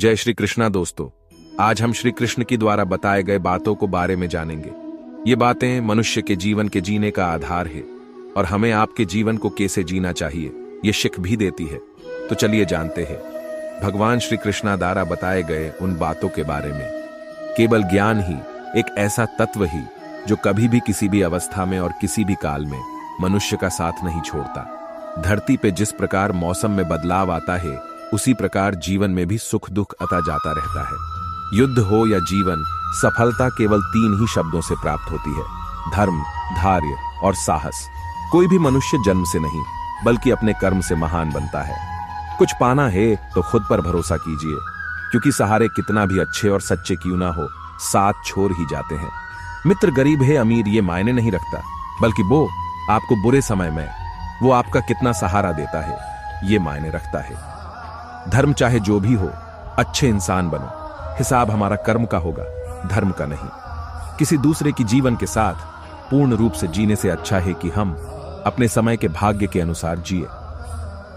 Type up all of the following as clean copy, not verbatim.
जय श्री कृष्णा दोस्तों, आज हम श्री कृष्ण की द्वारा बताए गए बातों को बारे में जानेंगे। ये बातें मनुष्य के जीवन के जीने का आधार है और हमें आपके जीवन को कैसे जीना चाहिए ये शिख भी देती है। तो चलिए जानते हैं भगवान श्री कृष्णा द्वारा बताए गए उन बातों के बारे में। केवल ज्ञान ही एक ऐसा तत्व ही जो कभी भी किसी भी अवस्था में और किसी भी काल में मनुष्य का साथ नहीं छोड़ता। धरती पे जिस प्रकार मौसम में बदलाव आता है उसी प्रकार जीवन में भी सुख दुख आता जाता रहता है। युद्ध हो या जीवन, सफलता केवल 3 ही शब्दों से प्राप्त होती है: धर्म, धैर्य और साहस। कोई भी मनुष्य जन्म से नहीं बल्कि अपने कर्म से महान बनता है। कुछ पाना है तो खुद पर भरोसा कीजिए, क्योंकि सहारे कितना भी अच्छे और सच्चे क्यों ना हो, साथ छोड़ ही जाते हैं। मित्र गरीब है अमीर ये मायने नहीं रखता, बल्कि वो आपको बुरे समय में वो आपका कितना सहारा देता है ये मायने रखता है। धर्म चाहे जो भी हो, अच्छे इंसान बनो। हिसाब हमारा कर्म का होगा, धर्म का नहीं। किसी दूसरे की जीवन के साथ पूर्ण रूप से जीने से अच्छा है कि हम अपने समय के भाग्य के अनुसार जिए।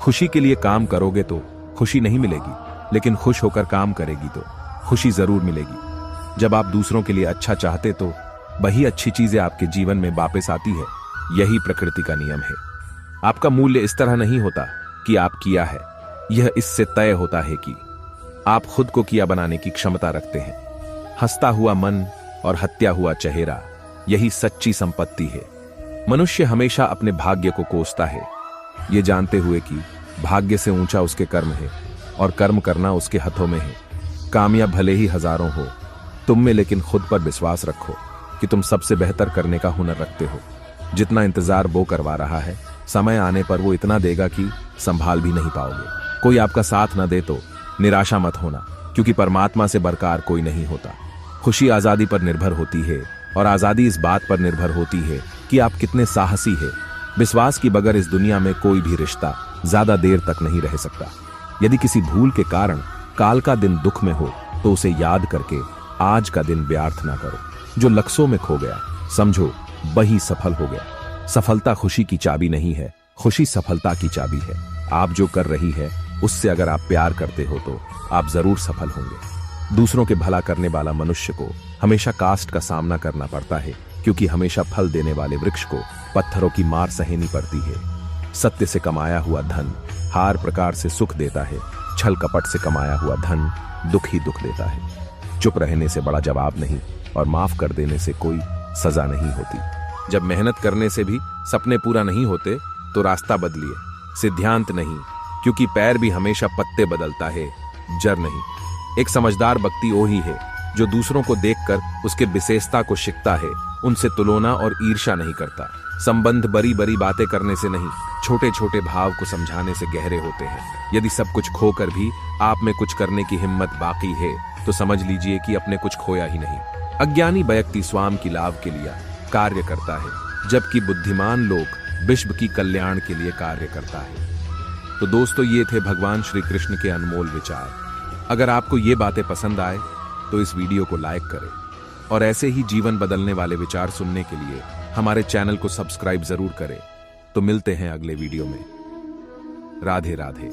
खुशी के लिए काम करोगे तो खुशी नहीं मिलेगी, लेकिन खुश होकर काम करेगी तो खुशी जरूर मिलेगी। जब आप दूसरों के लिए अच्छा चाहते तो वही अच्छी चीजें आपके जीवन में वापस आती है। यही प्रकृति का नियम है। आपका मूल्य इस तरह नहीं होता कि आप किया है, यह इससे तय होता है कि आप खुद को किया बनाने की क्षमता रखते हैं। हंसता हुआ मन और हत्या हुआ चेहरा, यही सच्ची संपत्ति है। मनुष्य हमेशा अपने भाग्य को कोसता है, ये जानते हुए कि भाग्य से ऊंचा उसके कर्म है और कर्म करना उसके हाथों में है। कामयाब भले ही हजारों हो, तुम में लेकिन खुद पर विश्वास रखो कि तुम सबसे बेहतर करने का हुनर रखते हो। जितना इंतजार वो करवा रहा है, समय आने पर वो इतना देगा कि संभाल भी नहीं पाओगे। कोई आपका साथ न दे तो निराशा मत होना, क्योंकि परमात्मा से बरकार कोई नहीं होता। खुशी आजादी पर निर्भर होती है और आजादी इस बात पर निर्भर होती है कि आप कितने साहसी हैं। विश्वास की बगैर इस दुनिया में कोई भी रिश्ता ज्यादा देर तक नहीं रह सकता। यदि किसी भूल के कारण काल का दिन दुख में हो तो उसे याद करके आज का दिन व्यर्थ ना करो। जो लक्ष्यों में खो गया समझो वही सफल हो गया। सफलता खुशी की चाबी नहीं है, खुशी सफलता की चाबी है। आप जो कर रही है उससे अगर आप प्यार करते हो तो आप जरूर सफल होंगे। दूसरों के भला करने वाला मनुष्य को हमेशा कास्ट का सामना करना पड़ता है, क्योंकि हमेशा फल देने वाले वृक्ष को पत्थरों की मार सहनी पड़ती है। सत्य से कमाया हुआ धन हर प्रकार से सुख देता है, छल कपट से कमाया हुआ धन दुख ही दुख देता है। चुप रहने से बड़ा जवाब नहीं और माफ कर देने से कोई सजा नहीं होती। जब मेहनत करने से भी सपने पूरा नहीं होते तो रास्ता बदलिए, सिद्धांत नहीं, क्योंकि पैर भी हमेशा पत्ते बदलता है, जड़ नहीं। एक समझदार व्यक्ति वही है जो दूसरों को देखकर उसके विशेषता को सीखता है, उनसे तुलना और ईर्ष्या नहीं करता। संबंध बड़ी बड़ी बातें करने से नहीं, छोटे छोटे भाव को समझाने से गहरे होते हैं। यदि सब कुछ खोकर भी आप में कुछ करने की हिम्मत बाकी है तो समझ लीजिए कि अपने कुछ खोया ही नहीं। अज्ञानी व्यक्ति स्वाम की लाभ के लिए कार्य करता है, जबकि बुद्धिमान लोग विश्व की कल्याण के लिए कार्य करता है। तो दोस्तों, ये थे भगवान श्री कृष्ण के अनमोल विचार। अगर आपको ये बातें पसंद आए तो इस वीडियो को लाइक करें और ऐसे ही जीवन बदलने वाले विचार सुनने के लिए हमारे चैनल को सब्सक्राइब जरूर करें। तो मिलते हैं अगले वीडियो में। राधे राधे।